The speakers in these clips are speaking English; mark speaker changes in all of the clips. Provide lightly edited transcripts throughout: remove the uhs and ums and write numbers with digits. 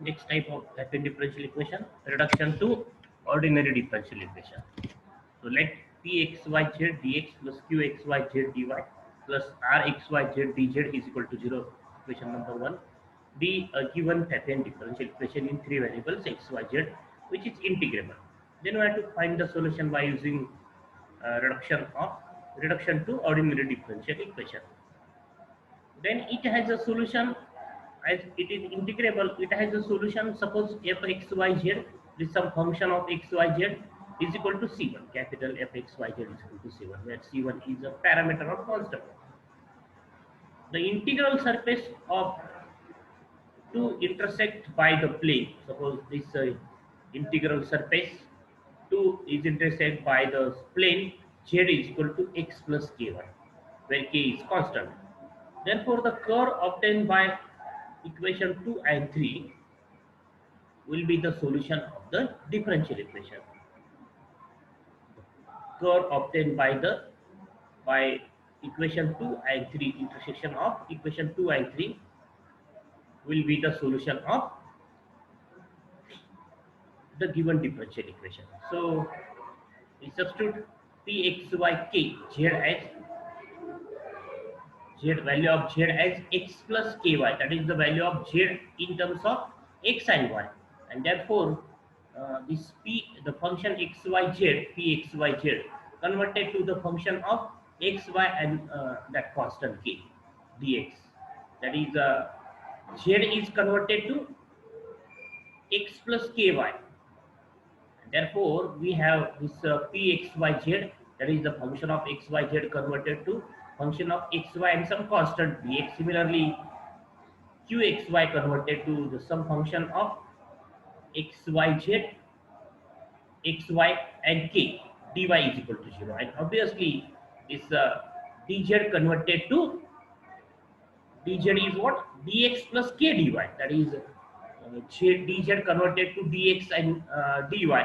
Speaker 1: Next type of Laplace differential equation, reduction to ordinary differential equation. So let pxyz dx plus qxyz dy plus rxyz dz is equal to 0, equation number 1, be a given Laplace differential equation in three variables xyz, which is integrable. Then we have to find the solution by using reduction to ordinary differential equation. Then it has a solution. As it is integrable, it has a solution. Suppose fxyz is some function of xyz is equal to c1, capital fxyz is equal to c1, where c1 is a parameter of constant. The integral surface of two intersect by the plane. Suppose this integral surface 2 is intersect by the plane z is equal to x plus ky, where k is constant. Therefore, the curve obtained by equation 2 and 3 will be the solution of the differential equation. Curve obtained by equation 2 and 3, intersection of equation 2 and 3 will be the solution of the given differential equation. So we substitute pxyk z as z value of z as x plus ky, that is the value of z in terms of x and y, and therefore this p, the function xyz pxyz converted to the function of xy and that constant k dx, that is z is converted to x plus ky. Therefore, we have this pxyz, that is the function of xyz converted to function of xy and some constant dx. Similarly, qxy converted to the some function of xyz, xy and k, dy is equal to 0. And obviously, this dz converted to dz is what? Dx plus k dy, that is dz converted to dx and dy.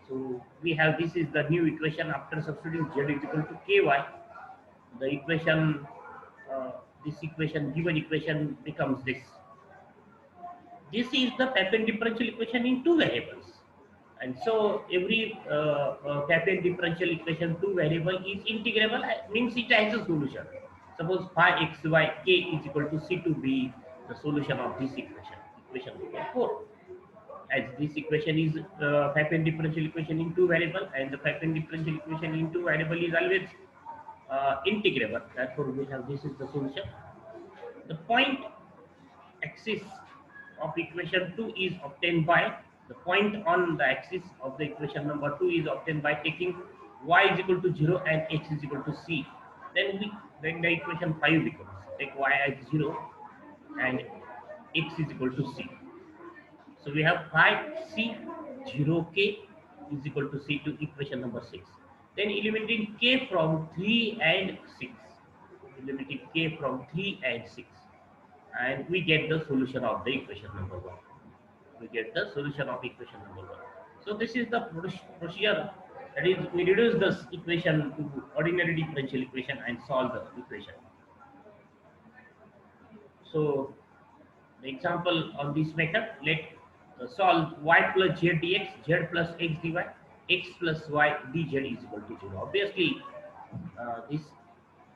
Speaker 1: So we have, this is the new equation after substituting z is equal to ky. The equation, this equation, given equation becomes this. This is the Papen differential equation in two variables. And so every Papen differential equation two variable is integrable, means it has a solution. Suppose phi xy k is equal to c to be the solution of this equation, equation number 4. As this equation is Papen differential equation in two variable, and the Papen differential equation in two variable is always integrable. Therefore, we have, this is the solution. The point axis of equation 2 is obtained by, the point on the axis of the equation number 2 is obtained by taking y is equal to 0 and x is equal to c. Then the equation 5 becomes, take y as 0 and x is equal to c. So we have 5c 0k is equal to c to equation number 6. Then eliminating k from 3 and 6. Eliminating k from 3 and 6. And we get the solution of the equation number 1. We get the solution of equation number 1. So this is the procedure, that is, we reduce this equation to ordinary differential equation and solve the equation. So the example on this method, let solve y plus z dx, z plus x dy, x plus y dz is equal to 0. Obviously, this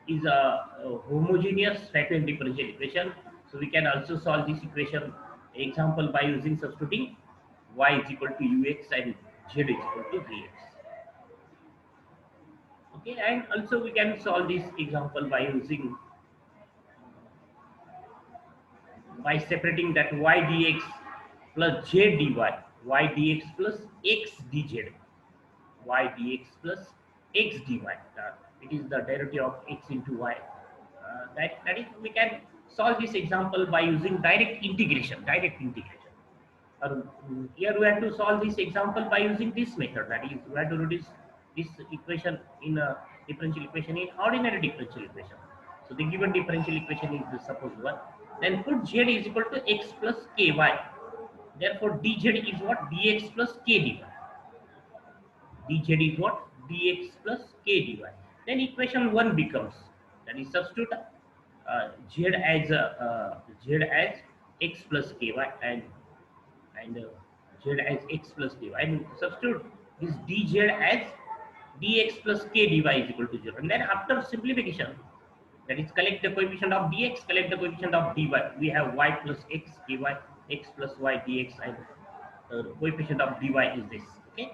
Speaker 1: is a homogeneous Laplace differential equation. So we can also solve this equation example by using substituting y is equal to ux and z is equal to vx. Okay, and also we can solve this example by using, by separating that y dx plus z dy, y dx plus x dz, y dx plus x dy. It is the derivative of x into y. That is, we can solve this example by using direct integration. Direct integration. Here we have to solve this example by using this method. That is, we have to reduce this equation in a differential equation in ordinary differential equation. So the given differential equation is this, suppose 1. Then put z is equal to x plus ky. Therefore, dz is what? Dx plus k dy. Dz is what? Dx plus k dy. Then equation 1 becomes, that is, substitute z as x plus ky and and z as x plus dy, and substitute this dz as dx plus k dy is equal to 0. And then after simplification, that is collect the coefficient of dx, collect the coefficient of dy. We have y plus x ky, x plus y dx, and coefficient of dy is this. Okay,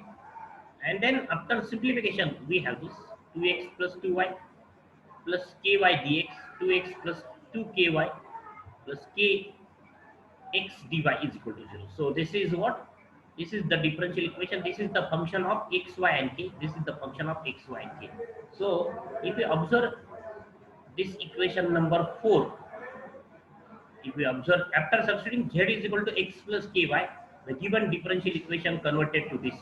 Speaker 1: and then after simplification we have this 2x plus 2y plus ky dx, 2x plus 2ky plus kx dy is equal to 0. So this is what? This is the differential equation. This is the function of x, y, and k. This is the function of x, y, and k. So if we observe this equation number 4, if we observe after substituting z is equal to x plus ky, the given differential equation converted to this,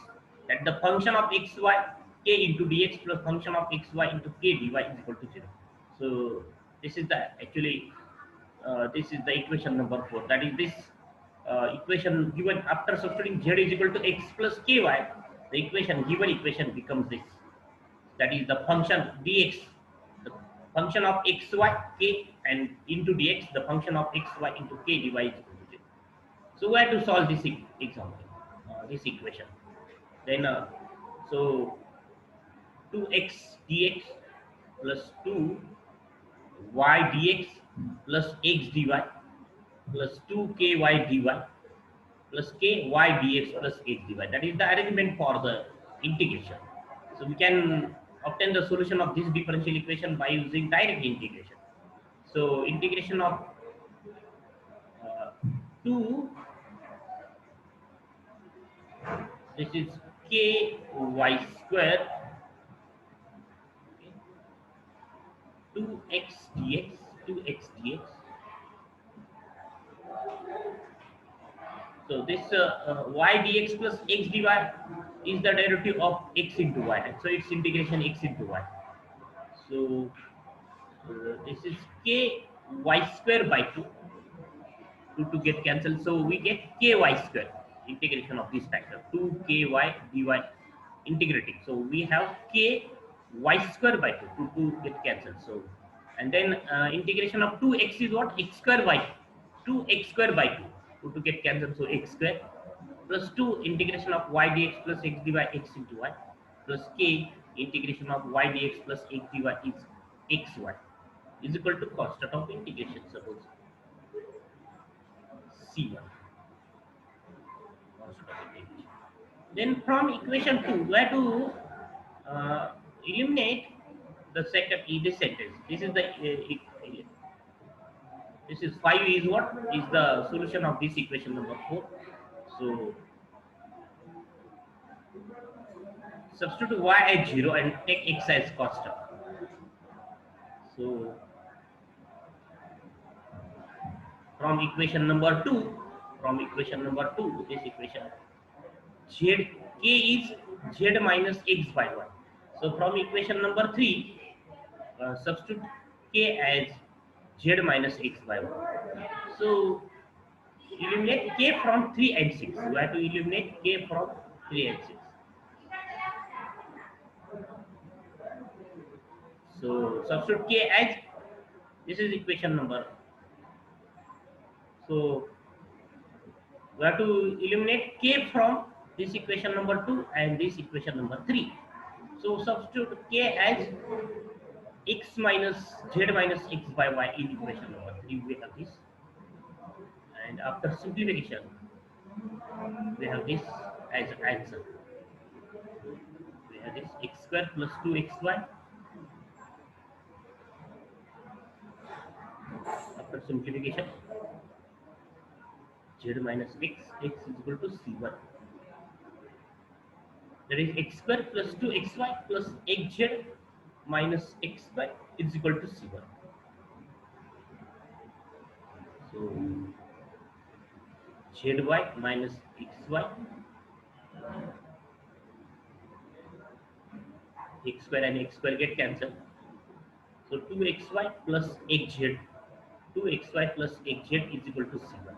Speaker 1: that the function of x, y, k into dx plus function of x, y into k dy is equal to 0. So this is the actually this is the equation number 4. That is this equation given after substituting z is equal to x plus ky. The equation given equation becomes this. That is the function dx, the function of x, y, k, and into dx, the function of x, y into k dy is equal to 0. So we have to solve this example, this equation. Then so 2x dx plus 2y dx plus x dy plus 2ky dy plus ky dx plus x dy. That is the arrangement for the integration. So we can obtain the solution of this differential equation by using direct integration. So integration of 2, this is ky square, okay, 2x dx, 2x dx. So this y dx plus x dy is the derivative of x into y. So it's integration x into y. So this is ky square by 2. 2 to get cancelled. So we get ky square, integration of this factor, 2ky dy integrating. So we have ky square by 2 to get cancelled. So and then integration of 2x is what? X square by 2x square by 2 to get cancelled. So x square plus 2 integration of y dx plus x dy x into y plus k integration of y dx plus x dy is xy is equal to constant of integration, suppose C1. Then from equation 2, we have to eliminate the second this sentence. This is the this is 5 is what is the solution of this equation number 4. So substitute y as 0 and take x as constant. So from equation number 2, this equation z k is z minus x by 1. So from equation number 3, substitute k as z minus x by 1. So eliminate k from 3 and 6. We have to eliminate k from 3 and 6. So substitute k as, this is equation number. So we have to eliminate k from this equation number 2 and this equation number 3. So substitute k as x minus z minus x by y in equation number 3. We have this, and after simplification we have this as answer. We have this x square plus 2xy. After simplification, z minus x is equal to c1. That is x square plus 2xy plus xz minus xy is equal to c1. So zy minus xy, x square and x square get cancelled. So 2xy plus xz, 2xy plus xz is equal to c1.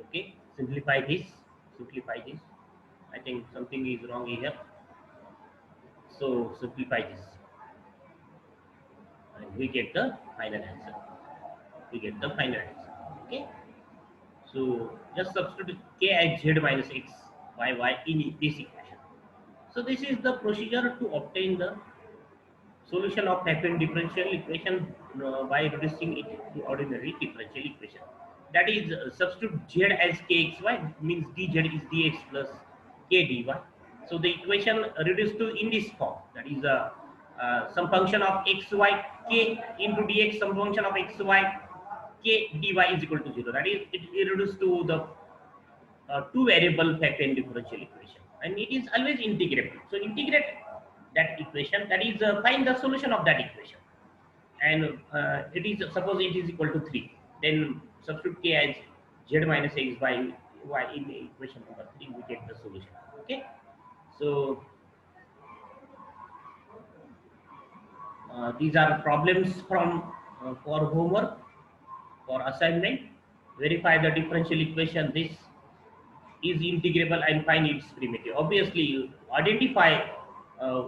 Speaker 1: Okay, simplify this. I think something is wrong here. So simplify this. and we get the final answer. We get the final answer. Okay. So just substitute k as z minus x by y in this equation. So this is the procedure to obtain the solution of Laplace differential equation by reducing it to ordinary differential equation. That is, substitute z as kxy means dz is dx plus k dy. So the equation reduced to in this form. That is some function of xy k into dx, some function of xy k dy is equal to 0. That is, it reduced to the two variable Laplace differential equation, and it is always integrable. So integrate that equation, that is find the solution of that equation, and it is, suppose it is equal to 3, then substitute k as z minus x by y in the equation number 3, we get the solution. Okay. So these are problems from for homework, for assignment. Verify the differential equation this is integrable and find its primitive. Obviously, you identify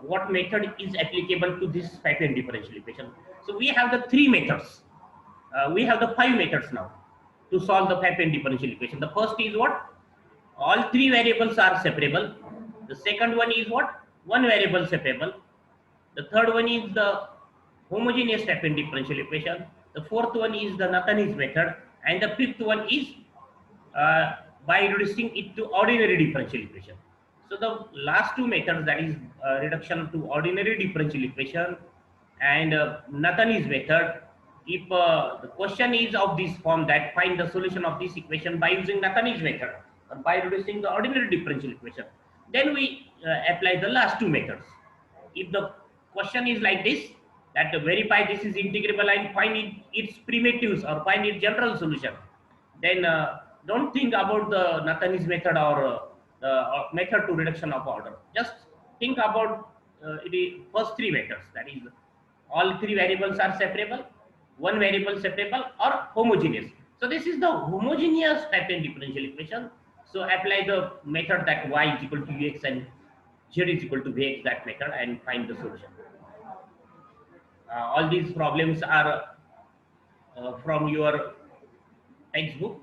Speaker 1: what method is applicable to this Laplace differential equation. So we have the three methods. We have the five methods now to solve the Laplace differential equation. The first is what? All three variables are separable. The second one is what? One variable separable. The third one is the homogeneous Laplace differential equation. The fourth one is the Natanese method, and the fifth one is by reducing it to ordinary differential equation. So the last two methods, that is reduction to ordinary differential equation and Natanese method, if the question is of this form, that find the solution of this equation by using Natanese method or by reducing the ordinary differential equation, then we apply the last two methods. If the question is like this, that verify this is integrable and find its primitives or find its general solution, then don't think about the Natanese method or method to reduction of order. Just think about the first three methods. That is, all three variables are separable, one variable separable, or homogeneous. So this is the homogeneous Laplace differential equation. So apply the method that y is equal to ux and z is equal to vx, that method, and find the solution. All these problems are from your textbook,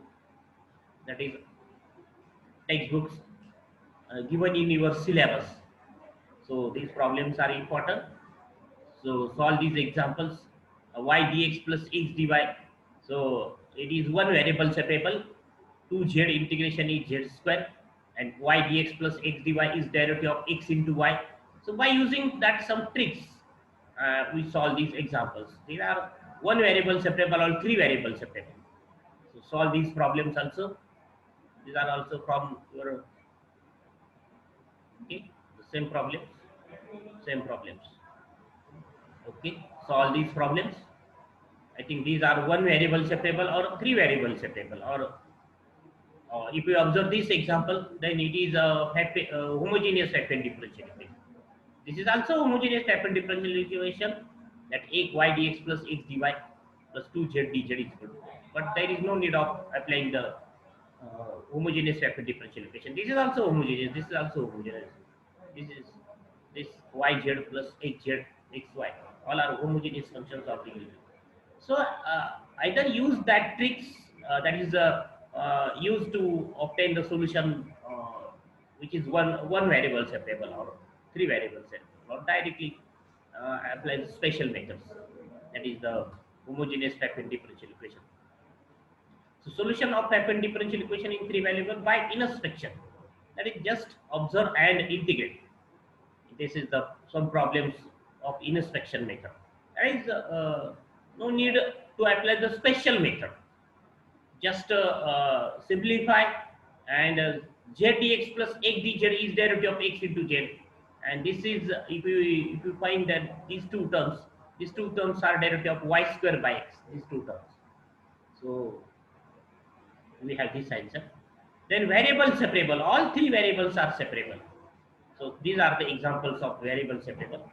Speaker 1: that is textbooks given in your syllabus. So these problems are important. So solve these examples. Y dx plus x dy. So it is one variable separable. 2z integration is z square, and y dx plus x dy is derivative of x into y. So by using that some tricks, we solve these examples. These are one variable separable or three variables separable. So solve these problems also. These are also from your, okay, the same problems, same problems. Okay, solve these problems. I think these are one variable separable or three variable separable, or if you observe this example, then it is a homogeneous Laplace differential equation. This is also homogeneous Laplace differential equation, that a y dx plus x dy plus 2z dz is equal to, but there is no need of applying the homogeneous Laplace differential equation. This is also homogeneous. This is also homogeneous. This is this yz plus hz xy. All are homogeneous functions of the unit. So either use that tricks that is used to obtain the solution, which is one variable separable or three variables separable, or directly apply the special methods, that is the homogeneous Laplace differential equation. So solution of Laplace differential equation in three variable by introspection, that is just observe and integrate. This is the some problems of introspection method. There is no need to apply the special method. Just simplify, and z dx plus x dz is derivative of x into z, and this is if you find that these two terms are derivative of y square by x, these two terms. So we have this answer. Then variable separable, all three variables are separable. So these are the examples of variable separable.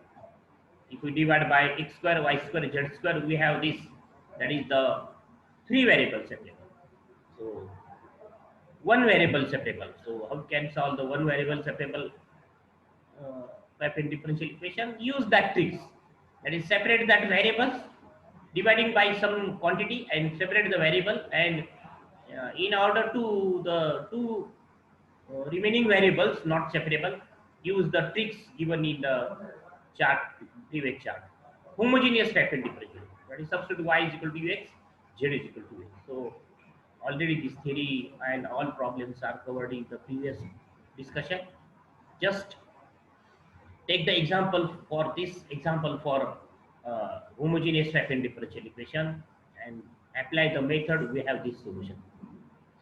Speaker 1: If we divide by x square, y square, z square, we have this, that is the three variable separable. So one variable separable. So how can solve the one variable separable Laplace differential equation? Use that tricks. That is, separate that variables dividing by some quantity and separate the variable, and in order to the two remaining variables not separable, use the tricks given in the chart, previous chart. Homogeneous Pfaffian differential, that is substitute y is equal to ux, z is equal to x. So already this theory and all problems are covered in the previous discussion. Just take the example for this example for homogeneous Pfaffian differential equation and apply the method, we have this solution.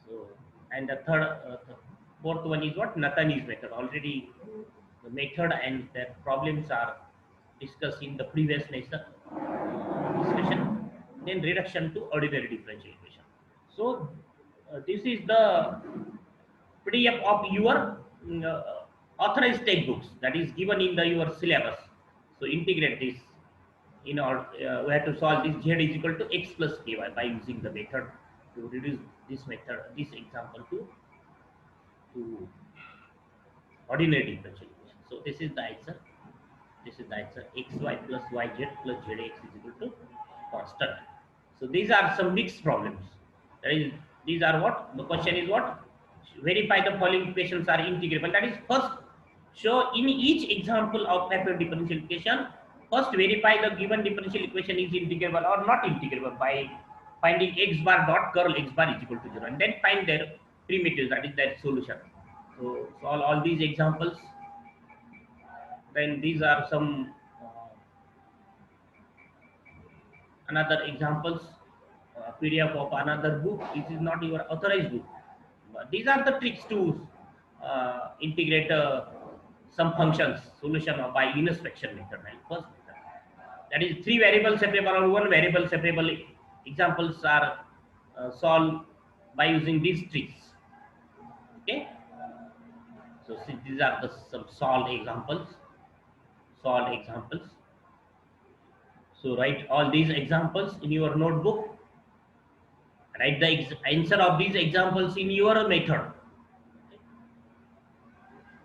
Speaker 1: So, and the fourth one is what? Nathani's method. Already the method and the problems are discussed in the previous lesson discussion. Then reduction to ordinary differential equation. So this is the PDF of your authorized textbooks that is given in the your syllabus. So integrate this in order we have to solve this z is equal to x plus ky by using the method to reduce this method, this example to ordinary differential equation. So this is the answer. This is the answer. Xy plus yz plus zx is equal to constant. So these are some mixed problems. That is, these are what? The question is what? Verify the following equations are integrable. That is, first show in each example of Pfaffian differential equation, first verify the given differential equation is integrable or not integrable by finding x bar dot curl x bar is equal to 0, and then find their primitives, that is their solution. So solve all these examples. Then these are some another examples, PDF of another book. This is not your authorized book. But these are the tricks to integrate some functions solution by inspection method. And first method, that is three variable separable or one variable separable examples are solved by using these tricks. Okay. So see, these are the some solved examples. Solved examples. So write all these examples in your notebook. Write the answer of these examples in your method.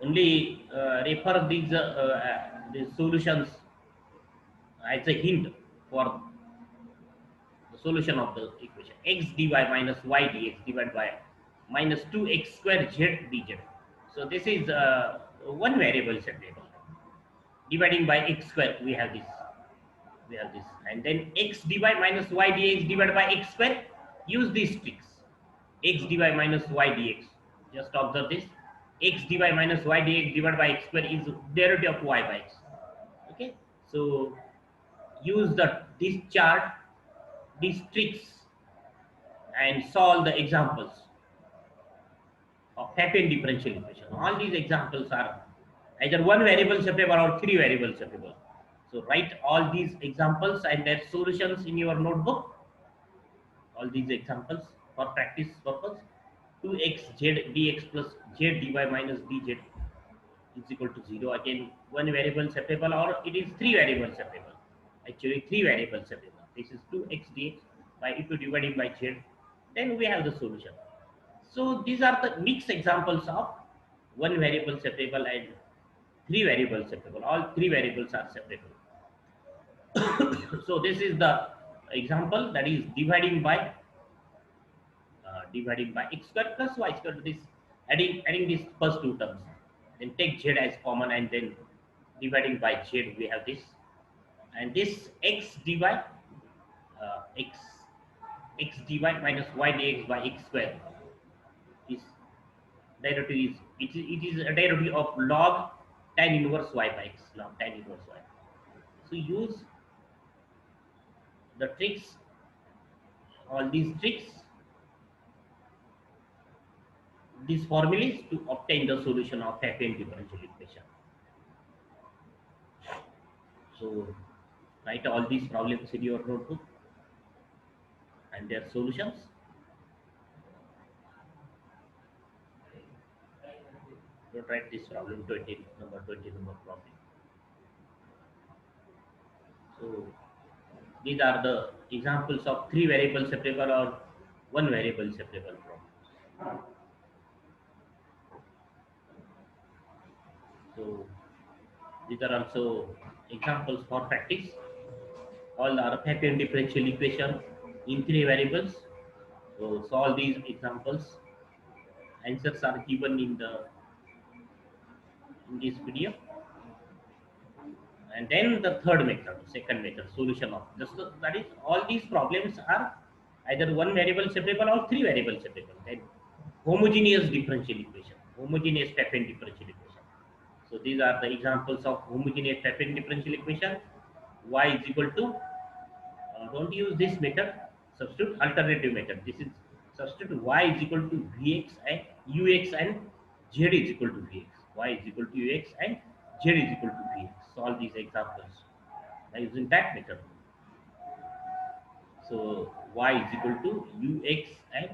Speaker 1: Only refer these solutions as a hint for the solution of the equation. X dy minus y dx divided by minus 2x square z dz. So this is one variable separable. Dividing by x square, we have this, and then x dy minus y dx divided by x square. Use these tricks. X dy minus y dx. Just observe this. X dy minus y dx divided by x square is derivative of y by x. Okay. So use this chart, these tricks, and solve the examples of Pfaffian differential equation. All these examples are either one variable separable or three variable separable. So write all these examples and their solutions in your notebook. All these examples for practice purpose. 2x z dx plus z dy minus dz is equal to 0. Again, one variable separable or it is three variable separable. Actually, three variable separable. This is 2x dx by if you dividing by z, then we have the solution. So these are the mixed examples of one variable separable and three variables separable. All three variables are separable. So this is the example, that is dividing by x square plus y square. This adding these first two terms, then take z as common and then dividing by z, we have this, and this x dy x dy minus y dx by x square is derivative is it is a derivative of log tan inverse y by x, log tan inverse y. So use the tricks, all these tricks, these formulas to obtain the solution of Pfaffian differential equation. So write all these problems in your notebook and their solutions. Don't write this problem 20 number problem. So these are the examples of three variable separable or one variable separable problems. So these are also examples for practice. All are Papian differential equation in three variables. So solve these examples. Answers are given in this video. And then the third method, second method, solution of just that is all these problems are either one variable separable or three variable separable. Then homogeneous differential equation, homogeneous Papian differential equation. So these are the examples of homogeneous Papian differential equation. Y is equal to don't use this method, substitute alternative method. This is substitute y is equal to vx and ux and z is equal to vx. Y is equal to ux and z is equal to vx. Solve these examples by using that method. So y is equal to ux and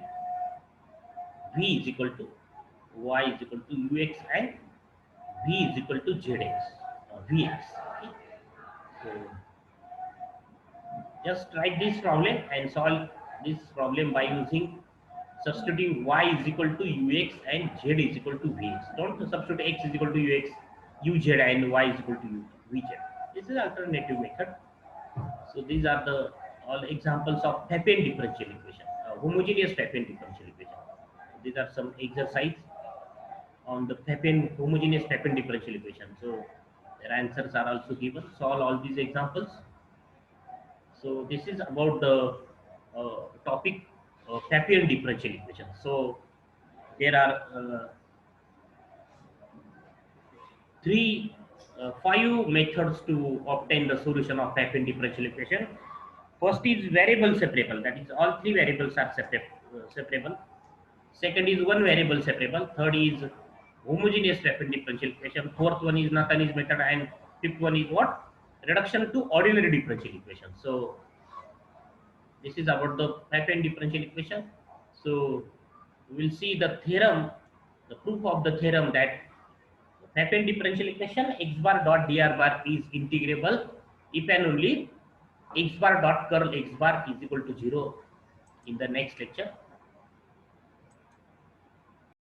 Speaker 1: v is equal to y is equal to ux and v is equal to zx vx. Okay. So just write this problem and solve this problem by using substituting y is equal to ux and z is equal to vx. Don't substitute x is equal to ux, uz and y is equal to vz. This is alternative method. So these are the all examples of Papian differential equation, homogeneous Papian differential equation. These are some exercise on the Papian homogeneous Papian differential equation. So their answers are also given. Solve all these examples. So this is about the topic Papian differential equation. So there are five methods to obtain the solution of Papian differential equation. First is variable separable, that is all three variables are separable. Second is one variable separable. Third is homogeneous Papian differential equation. Fourth one is Nathaniel's method, and fifth one is what? Reduction to ordinary differential equation. So this is about the Papian differential equation. So we will see the theorem, the proof of the theorem that Papian differential equation x bar dot dr bar is integrable if and only x bar dot curl x bar is equal to 0 in the next lecture.